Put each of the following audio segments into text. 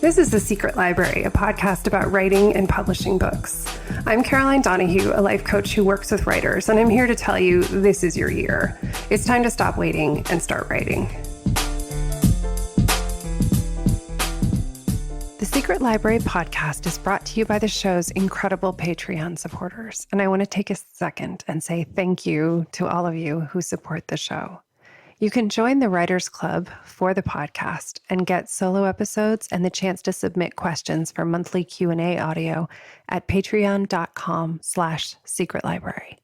This is The Secret Library, a podcast about writing and publishing books. I'm Caroline Donahue, a life coach who works with writers, and I'm here to tell you this is your year. It's time to stop waiting and start writing. The Secret Library podcast is brought to you by the show's incredible Patreon supporters, and I want to take a second and say thank you to all of you who support the show. You can join the Writers Club for the podcast and get solo episodes and the chance to submit questions for monthly Q&A audio at patreon.com/secretlibrary.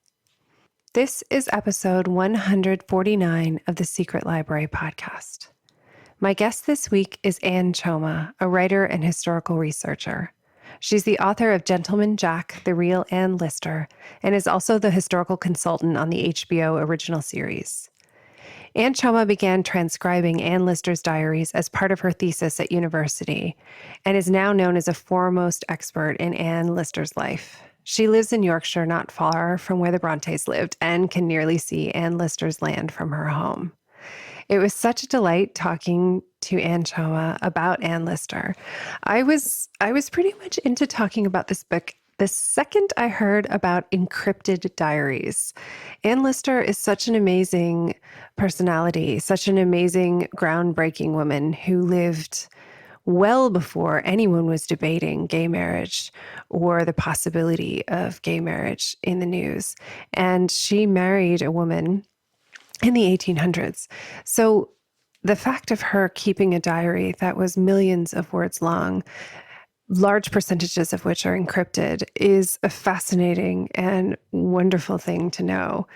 This is episode 149 of the Secret Library podcast. My guest this week is Anne Choma, a writer and historical researcher. She's the author of Gentleman Jack, The Real Anne Lister, and is also the historical consultant on the HBO original series. Anne Choma began transcribing Anne Lister's diaries as part of her thesis at university and is now known as a foremost expert in Anne Lister's life. She lives in Yorkshire, not far from where the Brontes lived, and can nearly see Anne Lister's land from her home. It was such a delight talking to Anne Choma about Anne Lister. I was pretty much into talking about this book the second I heard about encrypted diaries. Anne Lister is such an amazing personality, such an amazing, groundbreaking woman who lived well before anyone was debating gay marriage or the possibility of gay marriage in the news. And she married a woman in the 1800s. So the fact of her keeping a diary that was millions of words long, large percentages of which are encrypted, is a fascinating and wonderful thing to know.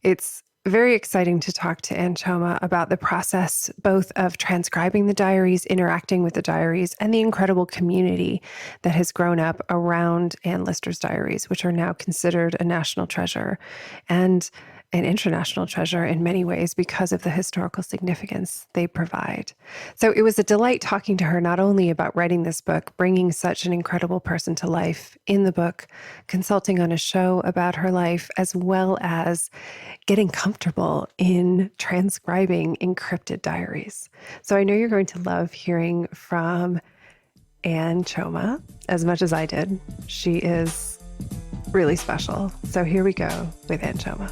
It's very exciting to talk to Anne Choma about the process, both of transcribing the diaries, interacting with the diaries, and the incredible community that has grown up around Anne Lister's diaries, which are now considered a national treasure and an international treasure in many ways because of the historical significance they provide. So it was a delight talking to her not only about writing this book, bringing such an incredible person to life in the book, consulting on a show about her life, as well as getting comfortable in transcribing encrypted diaries. So I know you're going to love hearing from Anne Choma as much as I did. She is really special. So here we go with Anne Choma.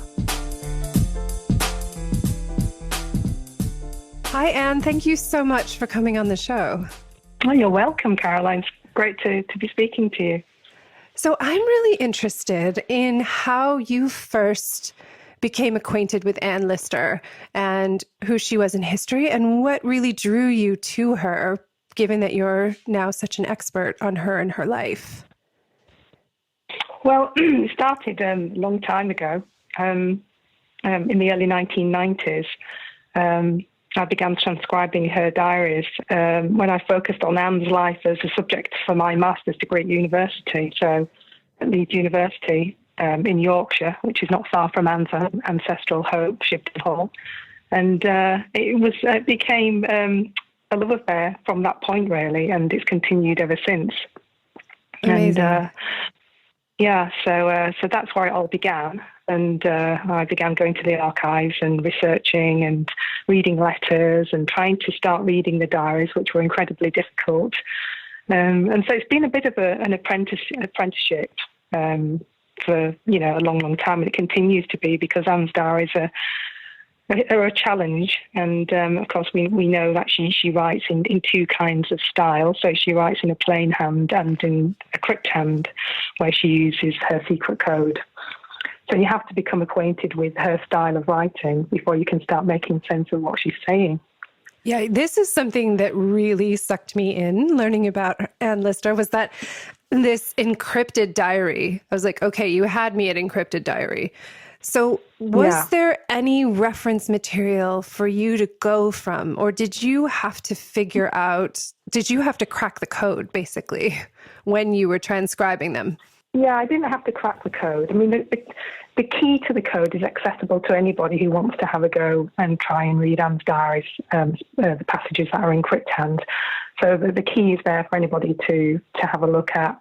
Hi, Anne. Thank you so much for coming on the show. Oh, you're welcome, Caroline. It's great to be speaking to you. So I'm really interested in how you first became acquainted with Anne Lister and who she was in history and what really drew you to her, given that you're now such an expert on her and her life. Well, it started a long time ago, in the early 1990s. I began transcribing her diaries when I focused on Anne's life as a subject for my master's degree at university. So at Leeds University in Yorkshire, which is not far from Anne's ancestral home, Shibden Hall. And it became a love affair from that point, really, and it's continued ever since. Amazing. And so that's where it all began. And I began going to the archives and researching and reading letters and trying to start reading the diaries, which were incredibly difficult. And so it's been a bit of an apprenticeship for a long, long time, and it continues to be because Anne's diaries are a challenge. And of course, we know that she writes in two kinds of style. So she writes in a plain hand and in a crypt hand, where she uses her secret code. So you have to become acquainted with her style of writing before you can start making sense of what she's saying. Yeah, this is something that really sucked me in, learning about Anne Lister, was that this encrypted diary. I was like, okay, you had me at encrypted diary. So was there any reference material for you to go from, or did you have to crack the code, basically, when you were transcribing them? Yeah, I didn't have to crack the code. I mean, the key to the code is accessible to anybody who wants to have a go and try and read Anne's diaries, the passages that are in crypt hand. So the key is there for anybody to have a look at.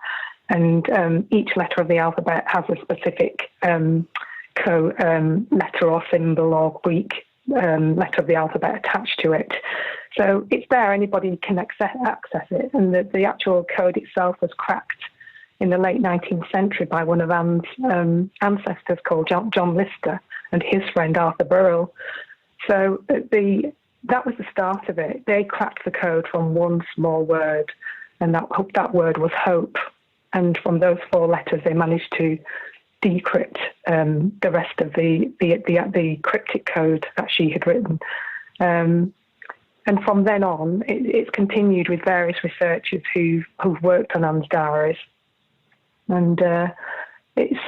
And each letter of the alphabet has a specific letter or symbol or Greek letter of the alphabet attached to it. So it's there, anybody can access it. And the actual code itself was cracked in the late 19th century by one of Anne's ancestors called John Lister and his friend Arthur Burrell. So that was the start of it. They cracked the code from one small word, and that word was hope. And from those 4 letters, they managed to decrypt the rest of the cryptic code that she had written. And from then on, it's continued with various researchers who've worked on Anne's diaries. And it's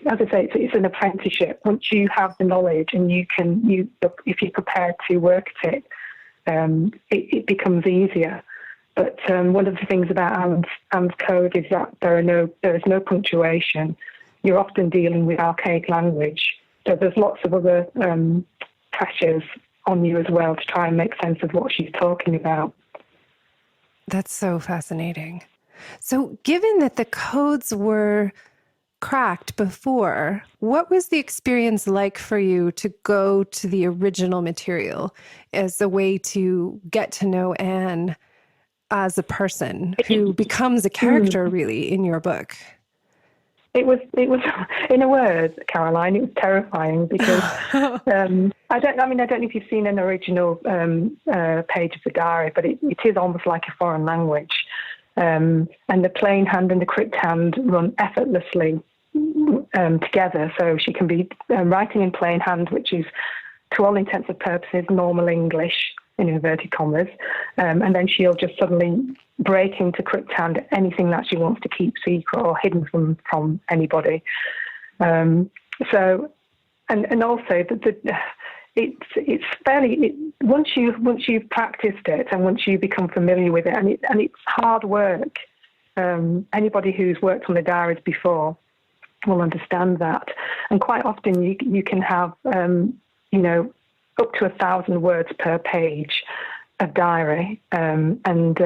as I say, it's an apprenticeship. Once you have the knowledge and if you're prepared to work at it, it becomes easier. But one of the things about Anne's code is that there is no punctuation. You're often dealing with archaic language, so there's lots of other pressures on you as well to try and make sense of what she's talking about. That's so fascinating. So given that the codes were cracked before, what was the experience like for you to go to the original material as a way to get to know Anne as a person who becomes a character really in your book? It was, in a word, Caroline, it was terrifying because I don't know if you've seen an original page of the diary, but it is almost like a foreign language. And the plain hand and the crypt hand run effortlessly together. So she can be writing in plain hand, which is, to all intents and purposes, normal English, in inverted commas, and then she'll just suddenly break into crypt hand anything that she wants to keep secret or hidden from anybody. So, and also it's fairly, once you've practiced it and once you become familiar with it, and it's hard work. Anybody who's worked on the diaries before will understand that, and quite often you can have up to 1,000 words per page of diary, and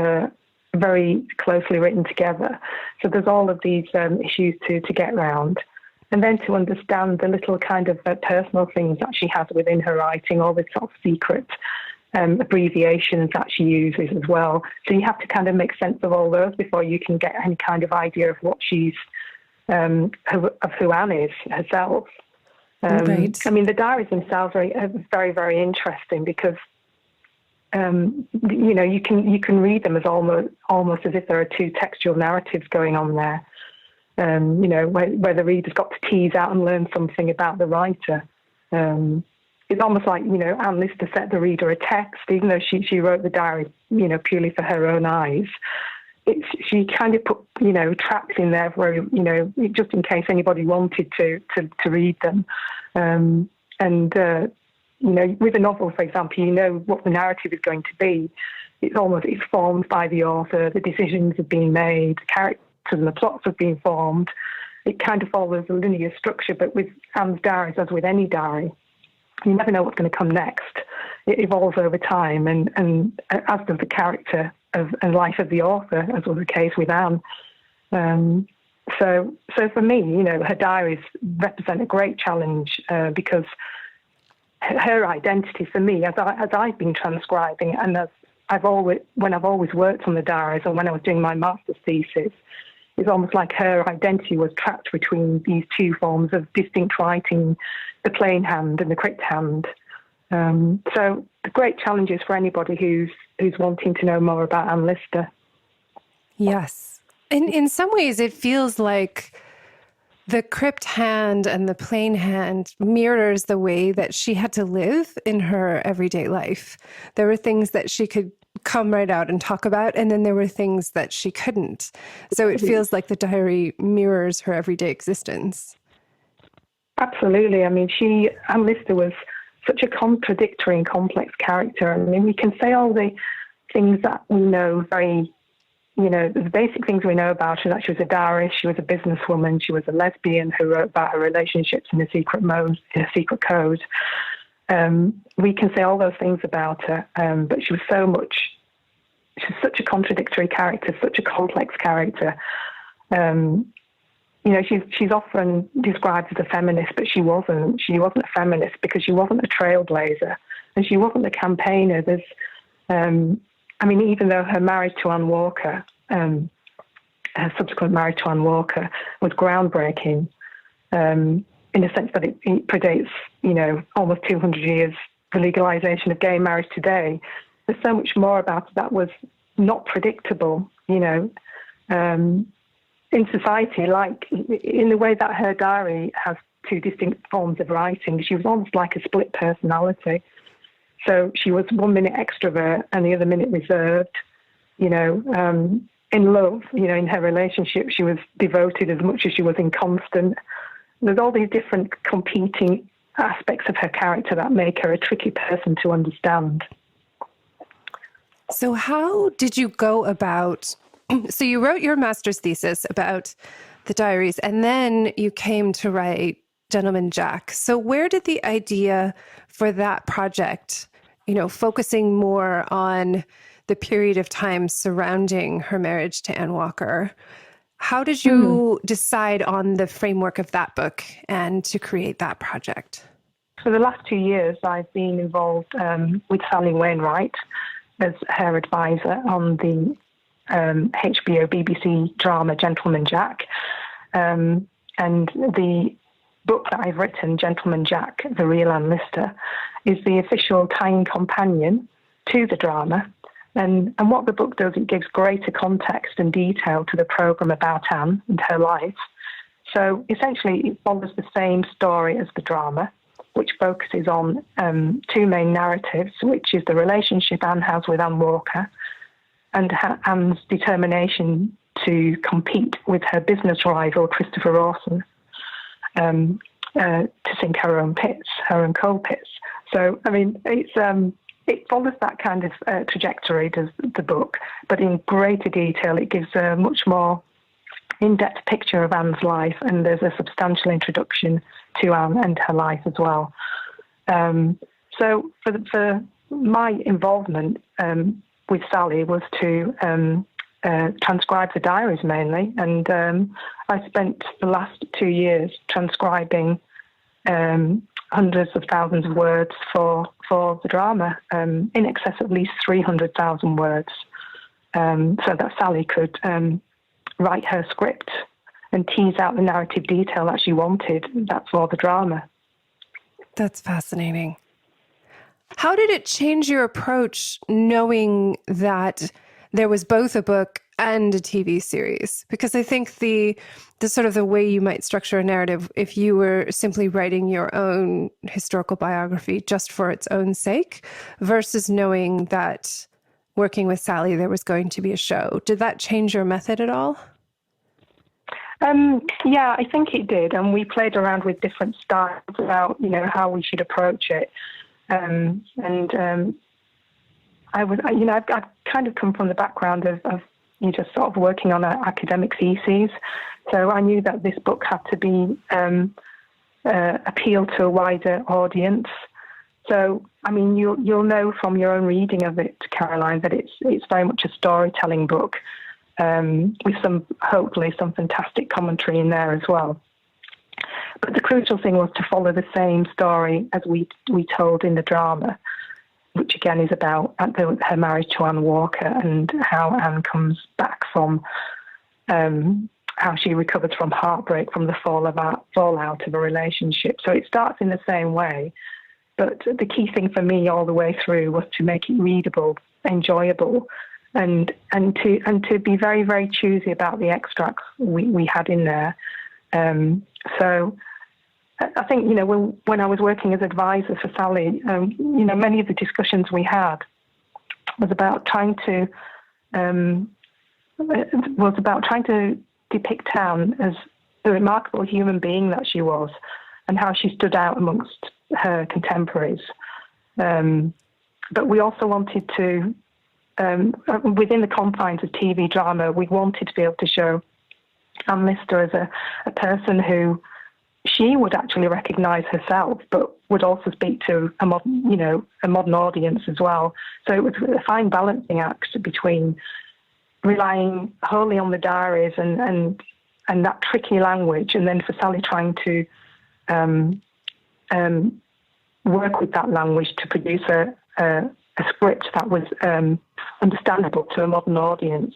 very closely written together. So there's all of these issues to get round. And then to understand the little kind of personal things that she has within her writing, all the sort of secret abbreviations that she uses as well. So you have to kind of make sense of all those before you can get any kind of idea of what she's, of who Anne is herself. Right. I mean, the diaries themselves are very, very interesting because, you can read them as almost as if there are 2 textual narratives going on there. Where the reader's got to tease out and learn something about the writer. It's almost like, Anne Lister set the reader a text, even though she wrote the diary, purely for her own eyes. She kind of put, traps in there for, just in case anybody wanted to read them. With a novel, for example, what the narrative is going to be. It's formed by the author, the decisions have been made, the characters and the plots have been formed. It kind of follows a linear structure, but with Anne's diaries, as with any diary, you never know what's going to come next. It evolves over time, and as does the character and life of the author, as was the case with Anne. So for me, her diaries represent a great challenge because her identity, for me, as I've been transcribing, and as when I've always worked on the diaries, and when I was doing my master's thesis, it's almost like her identity was trapped between these 2 forms of distinct writing, the plain hand and the crypt hand. So the great challenges for anybody who's wanting to know more about Anne Lister. Yes. And in some ways, it feels like the crypt hand and the plain hand mirrors the way that she had to live in her everyday life. There were things that she could come right out and talk about, and then there were things that she couldn't. So it feels like the diary mirrors her everyday existence. Absolutely. I mean, Anne Lister was such a contradictory and complex character. I mean, we can say all the things that we know the basic things we know about her, that she was a diarist, she was a businesswoman, she was a lesbian who wrote about her relationships in a secret code. We can say all those things about her, but she's such a contradictory character, such a complex character. She's often described as a feminist, but she wasn't. She wasn't a feminist because she wasn't a trailblazer and she wasn't a campaigner. I mean, even though her marriage to Anne Walker, her subsequent marriage to Anne Walker was groundbreaking, in the sense that it predates, almost 200 years, the legalization of gay marriage today. There's so much more about it that was not predictable, in society, like in the way that her diary has two distinct forms of writing. She was almost like a split personality. So she was 1 minute extrovert and the other minute reserved. In love, in her relationship, she was devoted as much as she was inconstant. There's all these different competing aspects of her character that make her a tricky person to understand. So how did you go about, so you wrote your master's thesis about the diaries, and then you came to write Gentleman Jack. So where did the idea for that project, focusing more on the period of time surrounding her marriage to Anne Walker, how did you decide on the framework of that book and to create that project? For the last 2 years, I've been involved with Sally Wainwright as her advisor on the HBO BBC drama Gentleman Jack. And the book that I've written, Gentleman Jack, The Real Anne Lister, is the official tying companion to the drama. And what the book does, it gives greater context and detail to the programme about Anne and her life. So essentially, it follows the same story as the drama, which focuses on two main narratives, which is the relationship Anne has with Anne Walker and Anne's determination to compete with her business rival, Christopher Rawson, to sink her own coal pits. So, I mean, it follows that kind of trajectory, does the book, but in greater detail. It gives a much more in-depth picture of Anne's life, and there's a substantial introduction to Anne and her life as well. So for my involvement with Sally was to transcribe the diaries mainly, and I spent the last 2 years transcribing hundreds of thousands of words for the drama, in excess of at least 300,000 words, so that Sally could write her script and tease out the narrative detail that she wanted. That's for the drama. That's fascinating. How did it change your approach knowing that there was both a book and a TV series? Because I think the sort of the way you might structure a narrative, if you were simply writing your own historical biography just for its own sake, versus knowing that working with Sally, there was going to be a show. Did that change your method at all? Yeah, I think it did. And we played around with different styles about, how we should approach it. I've kind of come from the background of just sort of working on an academic theses. So I knew that this book had to be appeal to a wider audience. So, I mean, you'll know from your own reading of it, Caroline, that it's very much a storytelling book, with hopefully some fantastic commentary in there as well. But the crucial thing was to follow the same story as we told in the drama, which again is about her marriage to Anne Walker and how Anne comes back from, how she recovers from heartbreak from the fallout of a relationship. So it starts in the same way. But the key thing for me all the way through was to make it readable, enjoyable, and to be very, very choosy about the extracts we had in there. So I think, when I was working as advisor for Sally, many of the discussions we had was about trying to depict Anne as the remarkable human being that she was and how she stood out amongst her contemporaries. But we also wanted to, within the confines of TV drama, we wanted to be able to show Anne Lister as a person who she would actually recognise herself, but would also speak to a modern audience as well. So it was a fine balancing act between relying wholly on the diaries and that tricky language, and then for Sally trying to work with that language to produce a script that was understandable to a modern audience,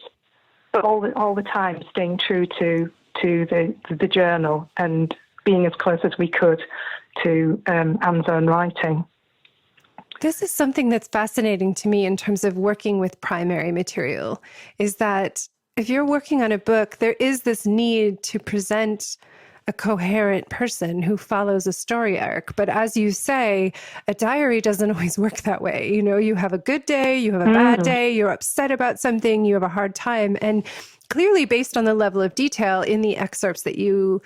but all the time staying true to the journal and being as close as we could to Anne's own writing. This is something that's fascinating to me in terms of working with primary material, is that if you're working on a book, there is this need to present a coherent person who follows a story arc. But as you say, a diary doesn't always work that way. You know, you have a good day, you have a bad day, you're upset about something, you have a hard time. And clearly, based on the level of detail in the excerpts that you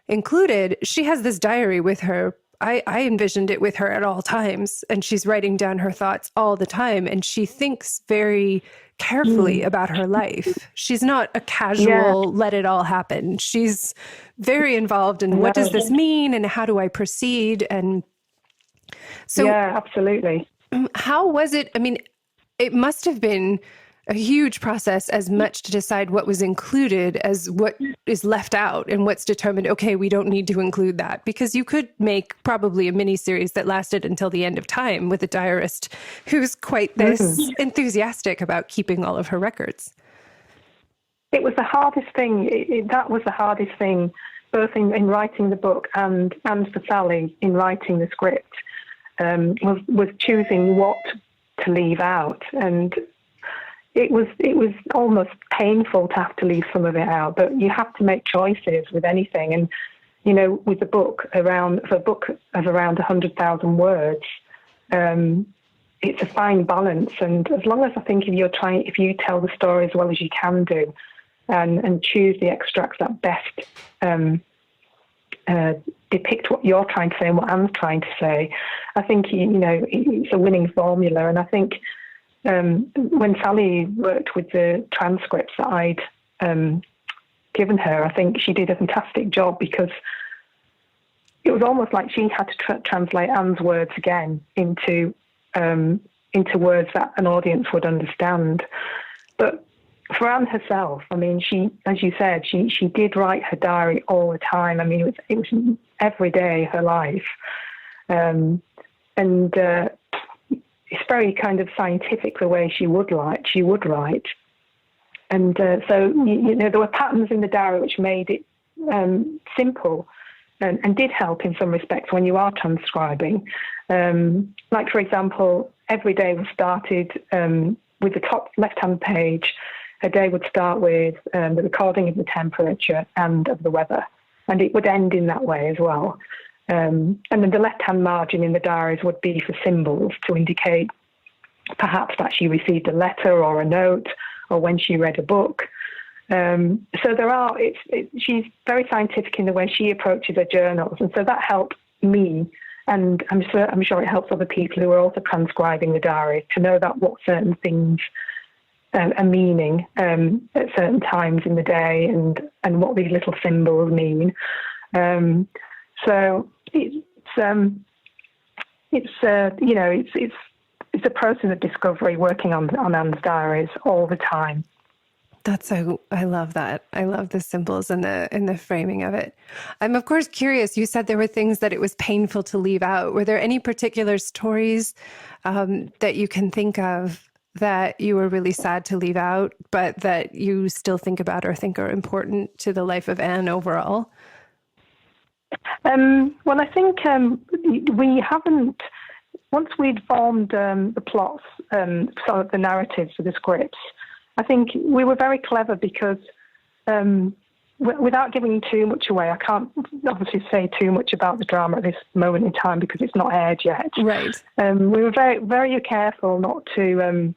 included, she has this diary with her. I envisioned it with her at all times, and she's writing down her thoughts all the time, and she thinks very carefully about her life. She's not a casual, let it all happen. She's very involved in what does this mean and how do I proceed? And so, yeah, absolutely. How was it? I mean, it must have been a huge process, as much to decide what was included as what is left out and what's determined, okay, we don't need to include that, because you could make probably a mini series that lasted until the end of time with a diarist who's quite this enthusiastic about keeping all of her records. It was the hardest thing. That was the hardest thing, both in writing the book and for Sally in writing the script, was choosing what to leave out. And it was almost painful to have to leave some of it out, but you have to make choices with anything. And, you know, with the book for a book of around 100,000 words, it's a fine balance. And as long as I think if you tell the story as well as you can do, and choose the extracts that best depict what you're trying to say and what Anne's trying to say, I think, you know, it's a winning formula. And I think when Sally worked with the transcripts that I'd given her, I think she did a fantastic job, because it was almost like she had to translate Anne's words again into words that an audience would understand. But for Anne herself, I mean, she, as you said, she did write her diary all the time. I mean, it was every day of her life. It's very kind of scientific the way she would write. And so, you know, there were patterns in the diary which made it simple and did help in some respects when you are transcribing. Like, for example, every day was started with the top left-hand page. A day would start with the recording of the temperature and of the weather, and it would end in that way as well. And then the left-hand margin in the diaries would be for symbols to indicate perhaps that she received a letter or a note, or when she read a book. So she's very scientific in the way she approaches her journals, and so that helped me, and I'm sure it helps other people who are also transcribing the diary to know that what certain things are meaning at certain times in the day, and what these little symbols mean. So it's a process of discovery, working on Anne's diaries all the time. I love that. I love the symbols and the framing of it. I'm of course curious. You said there were things that it was painful to leave out. Were there any particular stories that you can think of that you were really sad to leave out, but that you still think about or think are important to the life of Anne overall? Well, I think we haven't, once we'd formed the plots, some of the narratives for the scripts, I think we were very clever, because without giving too much away, I can't obviously say too much about the drama at this moment in time because it's not aired yet. Right. We were very, very careful not to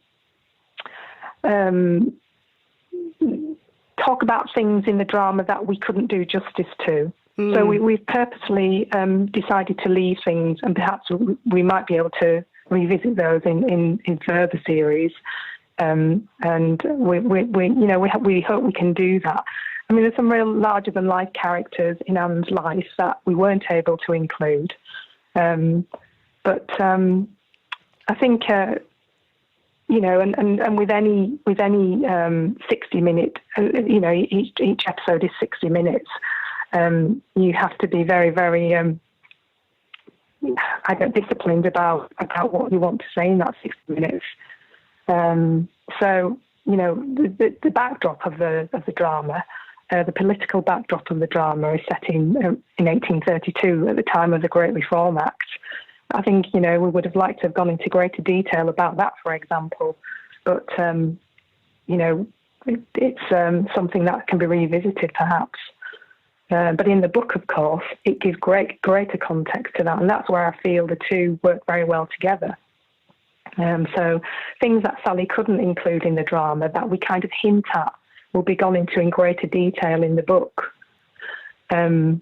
talk about things in the drama that we couldn't do justice to. So we've purposely decided to leave things, and perhaps we might be able to revisit those in further series. And we hope we can do that. I mean, there's some real larger than life characters in Anne's life that we weren't able to include. But I think and with any 60-minute, each episode is 60 minutes. You have to be very, very disciplined about what you want to say in that 60 minutes. So, the backdrop of the drama, the political backdrop of the drama is set in 1832 at the time of the Great Reform Act. I think, we would have liked to have gone into greater detail about that, for example. But, it's something that can be revisited, perhaps. But in the book, of course, it gives greater context to that. And that's where I feel the two work very well together. So things that Sally couldn't include in the drama that we kind of hint at will be gone into in greater detail in the book. And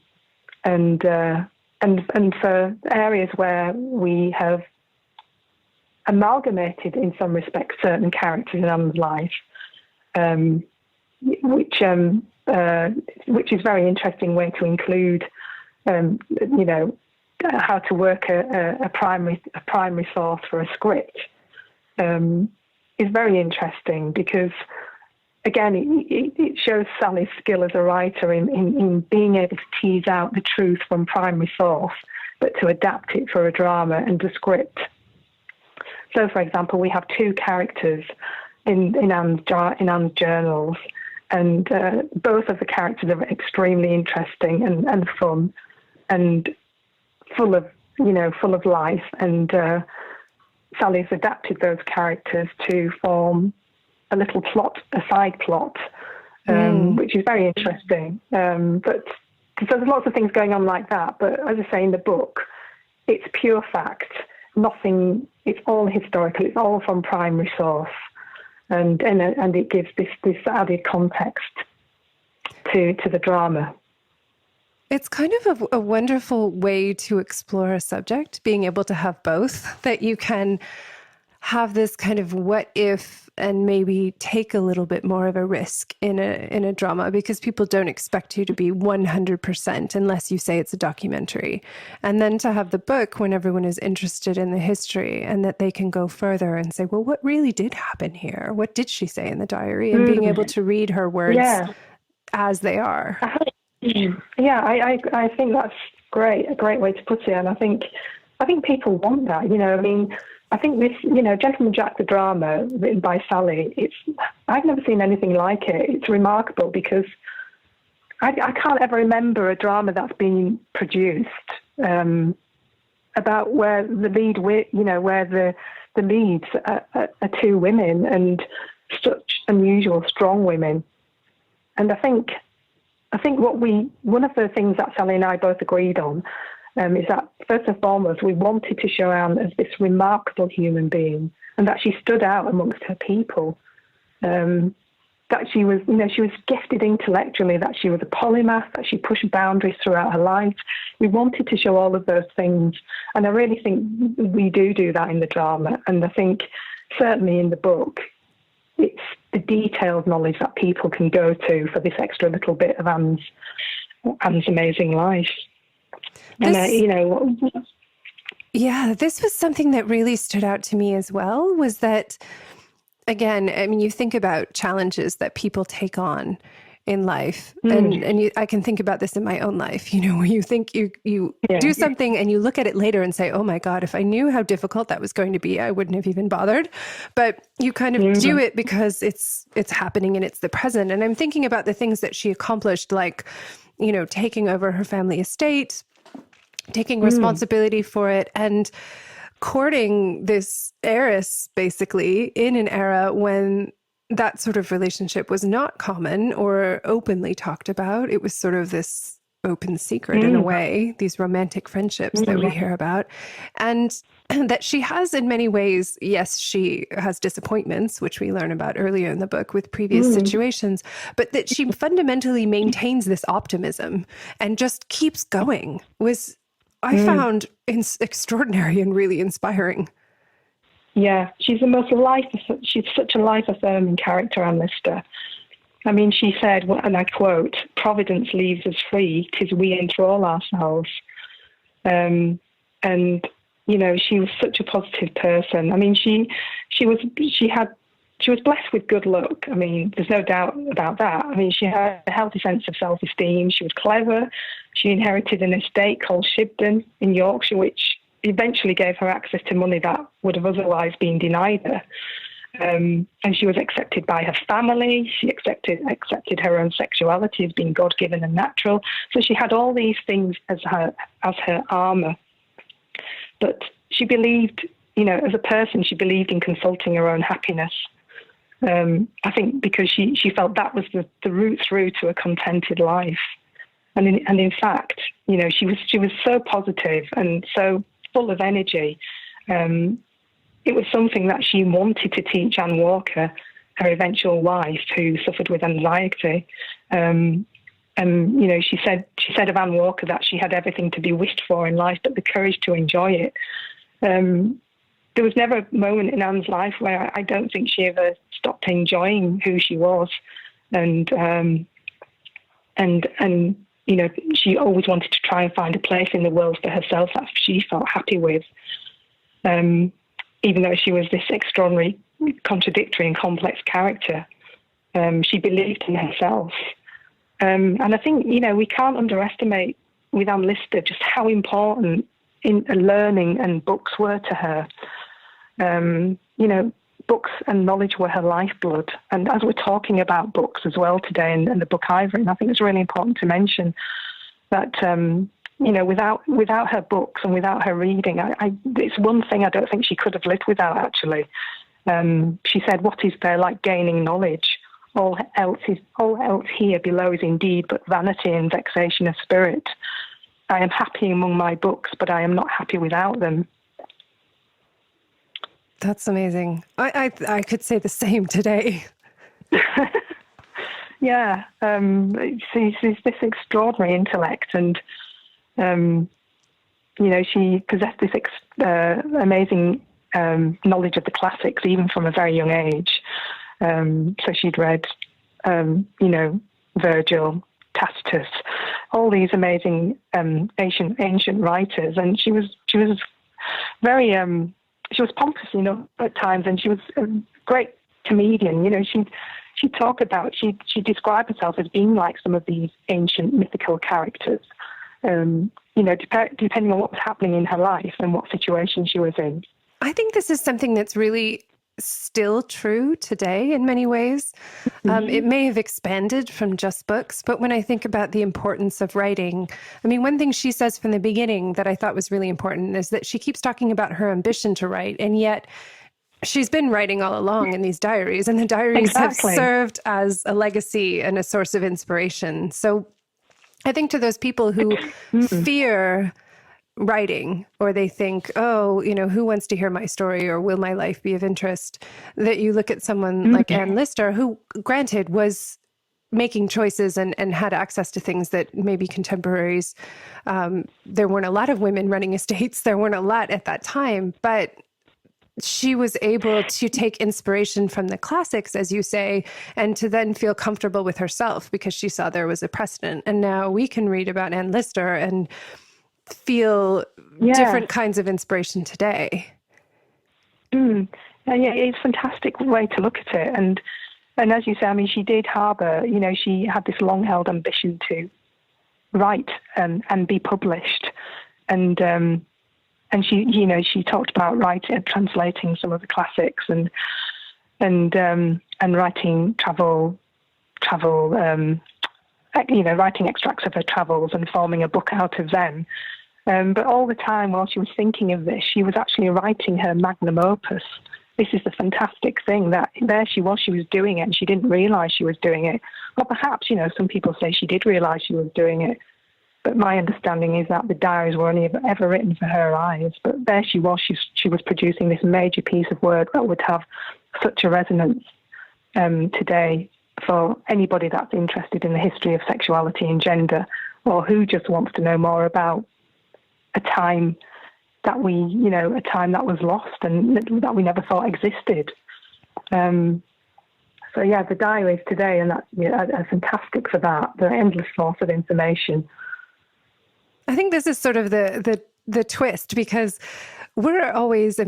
for areas where we have amalgamated, in some respects, certain characters in Anne's life, which is very interesting way to include, how to work a primary source for a script, is very interesting because, again, it shows Sally's skill as a writer in being able to tease out the truth from primary source, but to adapt it for a drama and a script. So, for example, we have two characters in Anne's journals, and both of the characters are extremely interesting and fun, and full of life. And Sally's adapted those characters to form a little plot, a side plot, which is very interesting. But so there's lots of things going on like that. But as I say in the book, it's pure fact. Nothing. It's all historical. It's all from primary source, and it gives this added context to the drama. It's kind of a wonderful way to explore a subject, being able to have both, that you can have this kind of what if and maybe take a little bit more of a risk in a drama, because people don't expect you to be 100% unless you say it's a documentary. And then to have the book when everyone is interested in the history and that they can go further and say, well, what really did happen here? What did she say in the diary? And being able to read her words as they are. Yeah, I think that's great, a great way to put it. And I think people want that, I think this, Gentleman Jack the drama written by Sally, I've never seen anything like it. It's remarkable because I can't ever remember a drama that's been produced about where the lead, where the leads are two women and such unusual, strong women. And I think one of the things that Sally and I both agreed on is that, first and foremost, we wanted to show Anne as this remarkable human being and that she stood out amongst her people, that she was gifted intellectually, that she was a polymath, that she pushed boundaries throughout her life. We wanted to show all of those things, and I really think we do that in the drama. And I think certainly in the book, it's the detailed knowledge that people can go to for this extra little bit of Anne's amazing life. Yeah, this was something that really stood out to me as well, was that, again, you think about challenges that people take on in life. And I can think about this in my own life, where you think you do something and you look at it later and say, oh my God, if I knew how difficult that was going to be, I wouldn't have even bothered. But you kind of do it because it's happening and it's the present. And I'm thinking about the things that she accomplished, like, taking over her family estate, taking responsibility for it, and courting this heiress, basically, in an era when that sort of relationship was not common or openly talked about. It was sort of this open secret in a way, these romantic friendships that we hear about. And that she has, in many ways, yes, she has disappointments, which we learn about earlier in the book with previous situations, but that she fundamentally maintains this optimism and just keeps going I found extraordinary and really inspiring. Yeah, she's such a life-affirming character, Anne Lister. She said, and I quote, "Providence leaves us free, 'tis we enthrall ourselves." And she was such a positive person. She was blessed with good luck. There's no doubt about that. She had a healthy sense of self-esteem. She was clever. She inherited an estate called Shibden in Yorkshire, which eventually gave her access to money that would have otherwise been denied her. And she was accepted by her family. She accepted her own sexuality as being God-given and natural. So she had all these things as her armor. But she believed, as a person, she believed in consulting her own happiness. I think because she felt that was the route through to a contented life. And in fact, she was so positive and so full of energy. It was something that she wanted to teach Anne Walker, her eventual wife, who suffered with anxiety. She said of Anne Walker that she had everything to be wished for in life, but the courage to enjoy it. There was never a moment in Anne's life where I don't think she ever stopped enjoying who she was, and she always wanted to try and find a place in the world for herself that she felt happy with. Even though she was this extraordinary, contradictory and complex character, she believed in herself. And I think, we can't underestimate with Anne Lister just how important learning and books were to her. Books and knowledge were her lifeblood. And as we're talking about books as well today and the book I've written, I think it's really important to mention that, without her books and without her reading, it's one thing I don't think she could have lived without, actually. She said, "What is there like gaining knowledge? All else here below is indeed but vanity and vexation of spirit. I am happy among my books, but I am not happy without them." That's amazing. I could say the same today. Yeah, she's this extraordinary intellect, and she possessed this amazing knowledge of the classics, even from a very young age. So she'd read, Virgil, Tacitus, all these amazing ancient writers, and she was very she was pompous, at times, and she was a great comedian. She'd describe herself as being like some of these ancient mythical characters. Depending on what was happening in her life and what situation she was in. I think this is something that's really still true today in many ways. It may have expanded from just books, but when I think about the importance of writing, one thing she says from the beginning that I thought was really important is that she keeps talking about her ambition to write, and yet she's been writing all along in these diaries, and the diaries have served as a legacy and a source of inspiration. So I think to those people who fear writing, or they think, who wants to hear my story, or will my life be of interest, that you look at someone like Anne Lister, who, granted, was making choices and had access to things that maybe contemporaries, there weren't a lot of women running estates, there weren't a lot at that time, but she was able to take inspiration from the classics, as you say, and to then feel comfortable with herself because she saw there was a precedent. And now we can read about Anne Lister and feel different kinds of inspiration today. And it's a fantastic way to look at it. And as you say, she did harbour, she had this long-held ambition to write and be published. And she talked about writing and translating some of the classics and writing writing extracts of her travels and forming a book out of them. But all the time while she was thinking of this, she was actually writing her magnum opus. This is the fantastic thing, that there she was doing it, and she didn't realise she was doing it. Or perhaps, some people say she did realise she was doing it. But my understanding is that the diaries were only ever written for her eyes. But there she was producing this major piece of work that would have such a resonance today for anybody that's interested in the history of sexuality and gender, or who just wants to know more about a time that was lost and that we never thought existed. The diaries today, and that are fantastic for that. They're an endless source of information. I think this is sort of the twist, because we're always,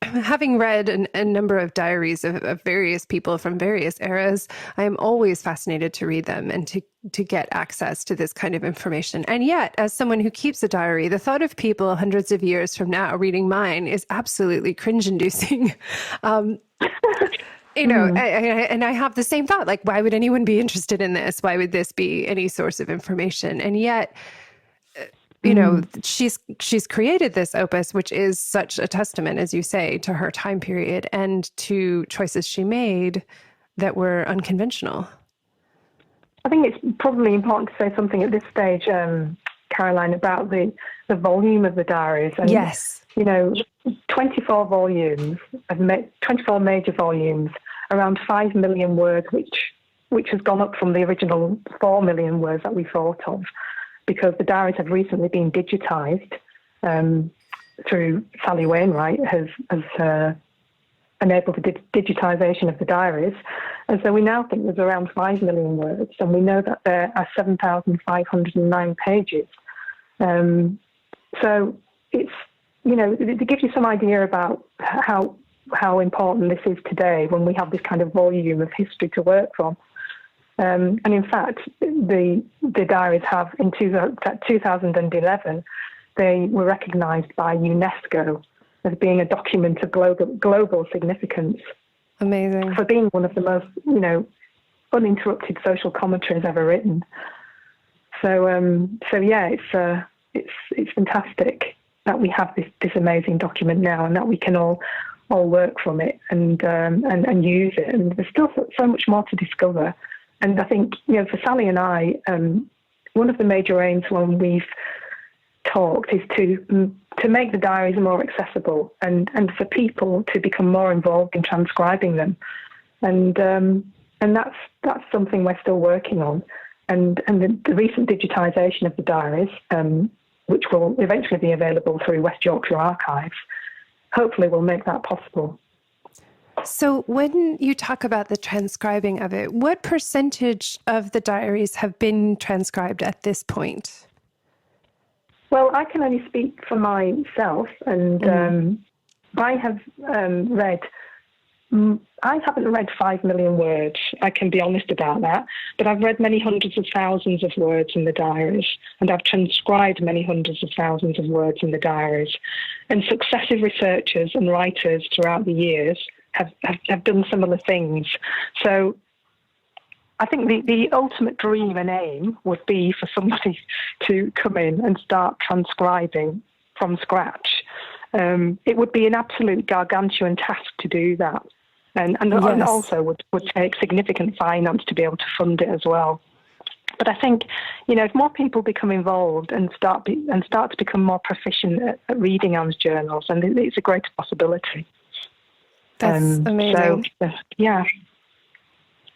having read a number of diaries of various people from various eras, I am always fascinated to read them and to get access to this kind of information. And yet, as someone who keeps a diary, the thought of people hundreds of years from now reading mine is absolutely cringe-inducing. And I have the same thought, like, why would anyone be interested in this? Why would this be any source of information? And yet, she's created this opus, which is such a testament, as you say, to her time period and to choices she made that were unconventional. I think it's probably important to say something at this stage, Caroline, about the volume of the diaries. And, yes. 24 volumes, 24 major volumes, around 5 million words, which has gone up from the original 4 million words that we thought of, because the diaries have recently been digitized through Sally Wainwright has enabled the digitization of the diaries. And so we now think there's around 5 million words, and we know that there are 7,509 pages. So it's, to give you some idea about how important this is today when we have this kind of volume of history to work from. And in fact, the diaries have, in 2011, they were recognised by UNESCO as being a document of global significance. Amazing. For being one of the most, uninterrupted social commentaries ever written. So yeah, it's fantastic that we have this amazing document now, and that we can all work from it and use it. And there's still so much more to discover. And I think, for Sally and I, one of the major aims when we've talked is to make the diaries more accessible and for people to become more involved in transcribing them. And that's something we're still working on. And the recent digitisation of the diaries, which will eventually be available through West Yorkshire Archives, hopefully will make that possible. So when you talk about the transcribing of it, what percentage of the diaries have been transcribed at this point? Well, I can only speak for myself, and I have I haven't read 5 million words, I can be honest about that, but I've read many hundreds of thousands of words in the diaries, and I've transcribed many hundreds of thousands of words in the diaries. And successive researchers and writers throughout the years have done similar things. So I think the ultimate dream and aim would be for somebody to come in and start transcribing from scratch. It would be an absolute gargantuan task to do that. And also would take significant finance to be able to fund it as well. But I think, if more people become involved and start to become more proficient at reading Anne's journals, and it's a greater possibility. That's amazing. So, yeah.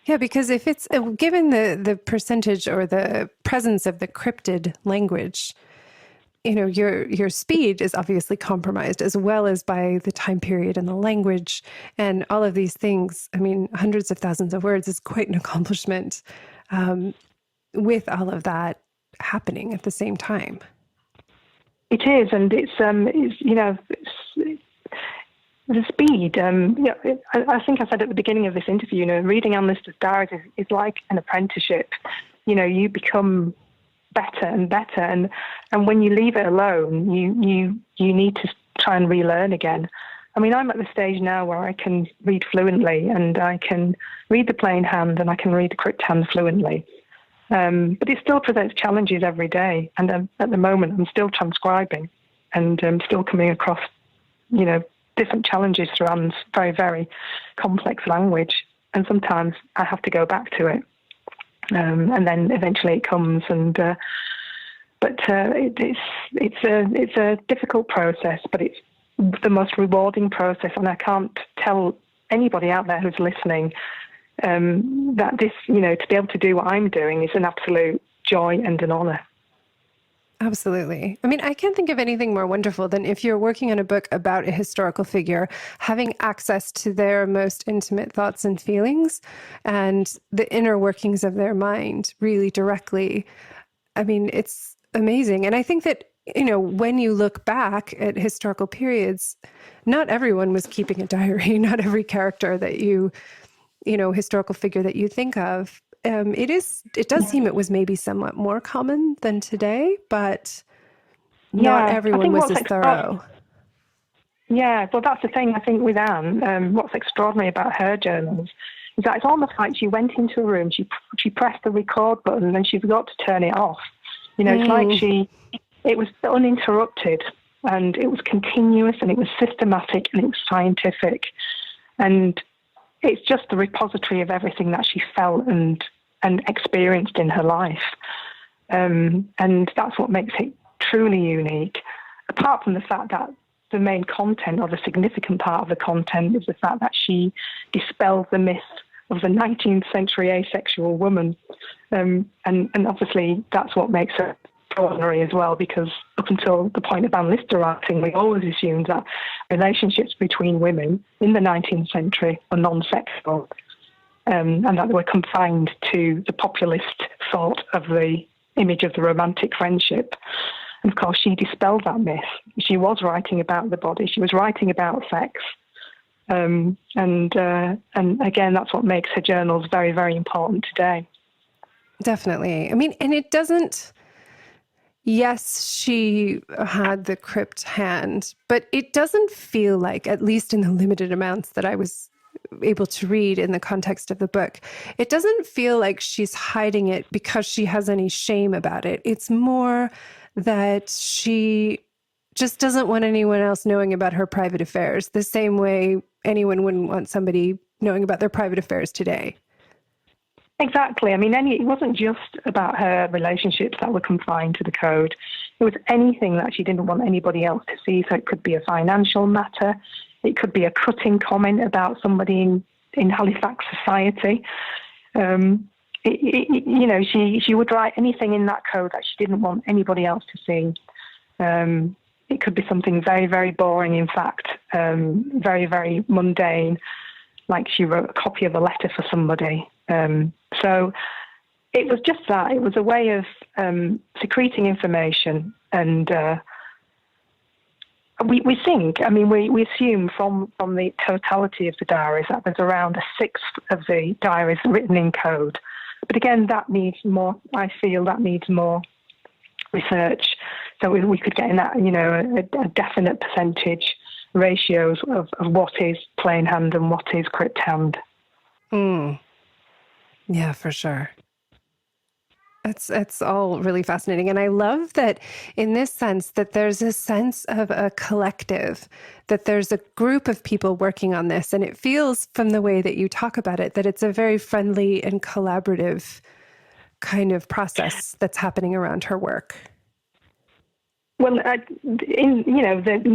Yeah, because if it's given the percentage or the presence of the cryptid language, your speed is obviously compromised, as well as by the time period and the language and all of these things. I mean, hundreds of thousands of words is quite an accomplishment with all of that happening at the same time. It is, and it's the speed. I think I said at the beginning of this interview, reading Anne Lister's diaries is like an apprenticeship. You become better and better, and when you leave it alone, you need to try and relearn again. I mean, I'm at the stage now where I can read fluently, and I can read the plain hand, and I can read the crypt hand fluently. But it still presents challenges every day, and at the moment, I'm still transcribing, and I'm still coming across, different challenges through Anne's very, very complex language, and sometimes I have to go back to it. And then eventually it comes, but it's a difficult process, but it's the most rewarding process. And I can't tell anybody out there who's listening that this, to be able to do what I'm doing is an absolute joy and an honor. Absolutely. I mean, I can't think of anything more wonderful than if you're working on a book about a historical figure, having access to their most intimate thoughts and feelings and the inner workings of their mind really directly. I mean, it's amazing. And I think that when you look back at historical periods, not everyone was keeping a diary. Not every character that historical figure that you think of. It does seem it was maybe somewhat more common than today, but not I everyone think was as thorough. Yeah, well, that's the thing. I think with Anne, what's extraordinary about her journals is that it's almost like she went into a room, she pressed the record button, and then she forgot to turn it off. It's like it was uninterrupted, and it was continuous, and it was systematic, and it was scientific, and it's just the repository of everything that she felt and experienced in her life, and that's what makes it truly unique. Apart from the fact that the main content, or the significant part of the content, is the fact that she dispelled the myth of the 19th century asexual woman. And obviously that's what makes her extraordinary as well, because up until the point of Anne Lister writing, we always assumed that relationships between women in the 19th century are non-sexual, and that they were confined to the populist thought of the image of the romantic friendship. And of course, she dispelled that myth. She was writing about the body. She was writing about sex. And again, that's what makes her journals very, very important today. Definitely. I mean, and it doesn't, yes, she had the crypt hand, but it doesn't feel like, at least in the limited amounts that I was able to read in the context of the book, it doesn't feel like she's hiding it because she has any shame about it. It's more that she just doesn't want anyone else knowing about her private affairs, the same way anyone wouldn't want somebody knowing about their private affairs today. Exactly. I mean, it wasn't just about her relationships that were confined to the code. It was anything that she didn't want anybody else to see. So it could be a financial matter. It could be a cutting comment about somebody in Halifax society. She would write anything in that code that she didn't want anybody else to see. It could be something very, very boring, in fact, very, very mundane, like she wrote a copy of a letter for somebody. So it was just that. It was a way of secreting information. And we assume from the totality of the diaries that there's around a sixth of the diaries written in code. But again, that needs more, I feel that needs more research. So we could get in that, a definite percentage ratios of what is plain hand and what is crypt hand. Yeah, for sure. It's all really fascinating. And I love that in this sense that there's a sense of a collective, that there's a group of people working on this. And it feels from the way that you talk about it, that it's a very friendly and collaborative kind of process that's happening around her work. Well, there's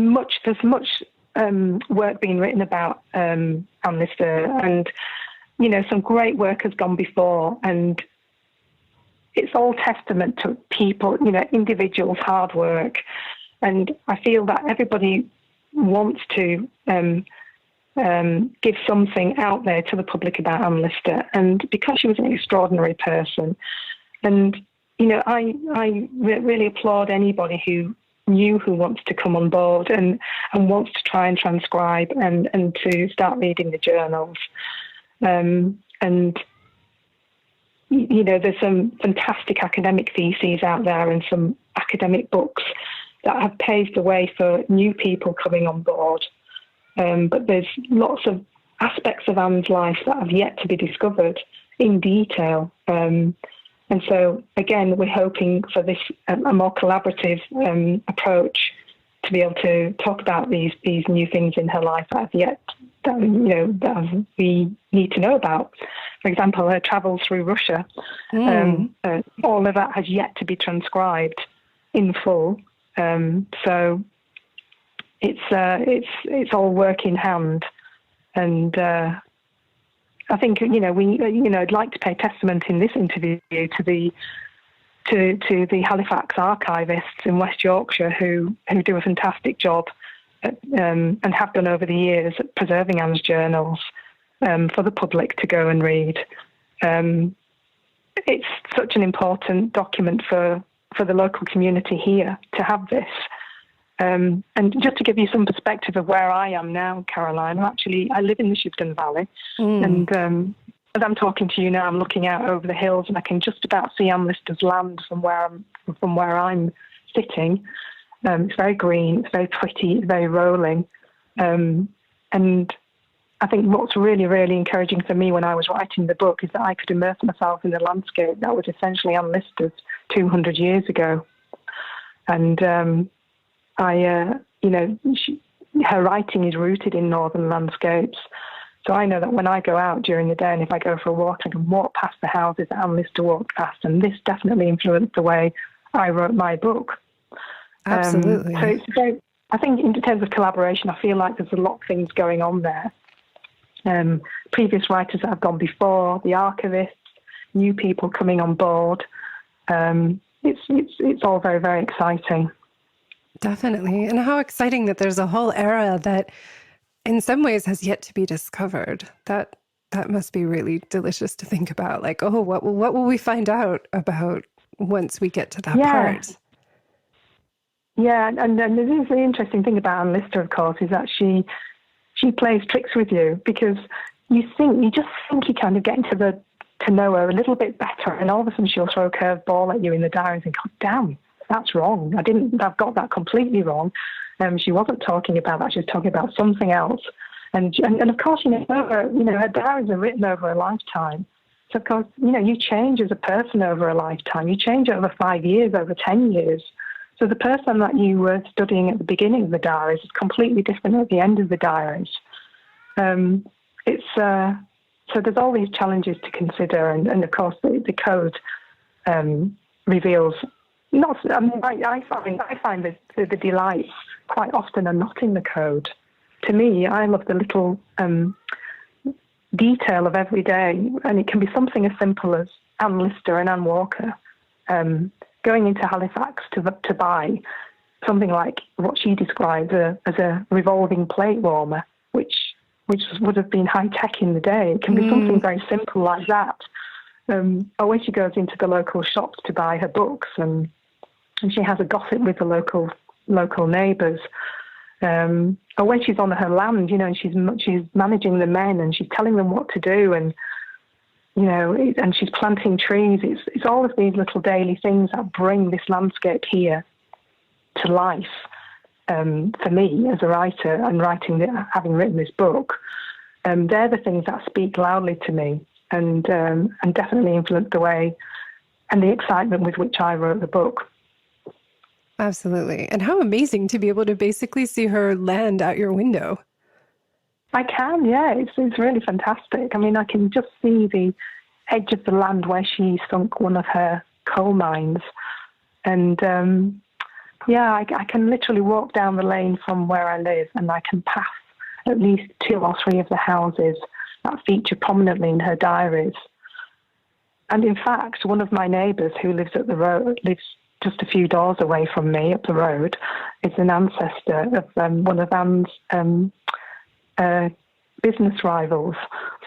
much work being written about Anne Lister, and, some great work has gone before, and it's all testament to people, individuals' hard work. And I feel that everybody wants to give something out there to the public about Anne Lister. And because she was an extraordinary person, and, I really applaud anybody who wants to come on board and wants to try and transcribe and to start reading the journals. There's some fantastic academic theses out there and some academic books that have paved the way for new people coming on board. But there's lots of aspects of Anne's life that have yet to be discovered in detail. And so, again, we're hoping for this a more collaborative approach to be able to talk about these new things in her life that we need to know about. For example, her travels through Russia. All of that has yet to be transcribed in full. So it's all work in hand, and I think I'd like to pay testament in this interview to the Halifax archivists in West Yorkshire who do a fantastic job and have done over the years at preserving Anne's journals for the public to go and read. It's such an important document for for the local community here to have this. And just to give you some perspective of where I am now, Caroline, I live in the Shibden Valley, and as I'm talking to you now, I'm looking out over the hills, and I can just about see Anlister's land from where I'm sitting. It's very green, it's very pretty, it's very rolling, and I think what's really, really encouraging for me when I was writing the book is that I could immerse myself in the landscape that was essentially Anlister's 200 years ago, and her writing is rooted in northern landscapes. So I know that when I go out during the day and if I go for a walk, I can walk past the houses that Anlister walked past. And this definitely influenced the way I wrote my book. Absolutely. So it's very, I think in terms of collaboration, I feel like there's a lot of things going on there. Previous writers that have gone before, the archivists, new people coming on board. It's all very, very exciting. Definitely. And how exciting that there's a whole era that in some ways has yet to be discovered. That must be really delicious to think about. Like, oh, what will we find out about once we get to that part? Yeah, and the interesting thing about Anlister, of course, is that she plays tricks with you, because you just think you're kind of getting to know her a little bit better, and all of a sudden she'll throw a curved ball at you in the diary and think, oh, damn, that's wrong. I've got that completely wrong. She wasn't talking about that. She was talking about something else. And of course, her diaries are written over a lifetime. So, of course, you change as a person over a lifetime. You change over 5 years, over 10 years. So the person that you were studying at the beginning of the diaries is completely different at the end of the diaries. So there's all these challenges to consider. And of course, the code reveals... I find that the delights quite often are not in the code. To me, I love the little detail of every day, and it can be something as simple as Anne Lister and Anne Walker going into Halifax to buy something like what she describes as a revolving plate warmer, which would have been high tech in the day. It can be something very simple like that. Or when she goes into the local shops to buy her books, and she has a gossip with the local neighbours. Or when she's on her land, and she's managing the men, and she's telling them what to do, and and she's planting trees. It's all of these little daily things that bring this landscape here to life. For me as a writer and having written this book, they're the things that speak loudly to me, and definitely influenced the way and the excitement with which I wrote the book. Absolutely. And how amazing to be able to basically see her land out your window. I can, yeah. It's really fantastic. I mean, I can just see the edge of the land where she sunk one of her coal mines. And, I can literally walk down the lane from where I live, and I can pass at least 2 or 3 of the houses that feature prominently in her diaries. And in fact, one of my neighbours who lives just a few doors away from me up the road is an ancestor of one of Anne's business rivals.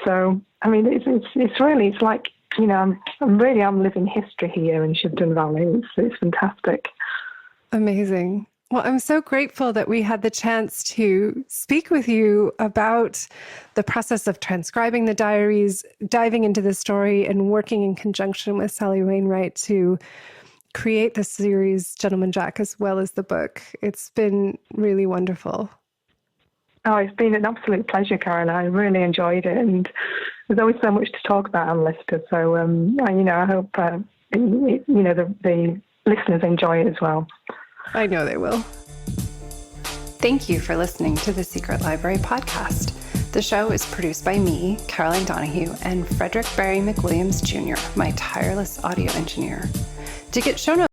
So, I mean, it's like, I'm living history here in Shibden Valley. It's fantastic. Amazing. Well, I'm so grateful that we had the chance to speak with you about the process of transcribing the diaries, diving into the story, and working in conjunction with Sally Wainwright to create the series Gentleman Jack as well as the book. It's been really wonderful. Oh, it's been an absolute pleasure, Karen. I really enjoyed it, and there's always so much to talk about on Lister. So, I hope the listeners enjoy it as well. I know they will. Thank you for listening to the Secret Library podcast. The show is produced by me, Caroline Donahue, and Frederick Barry McWilliams Jr., my tireless audio engineer. To get show notes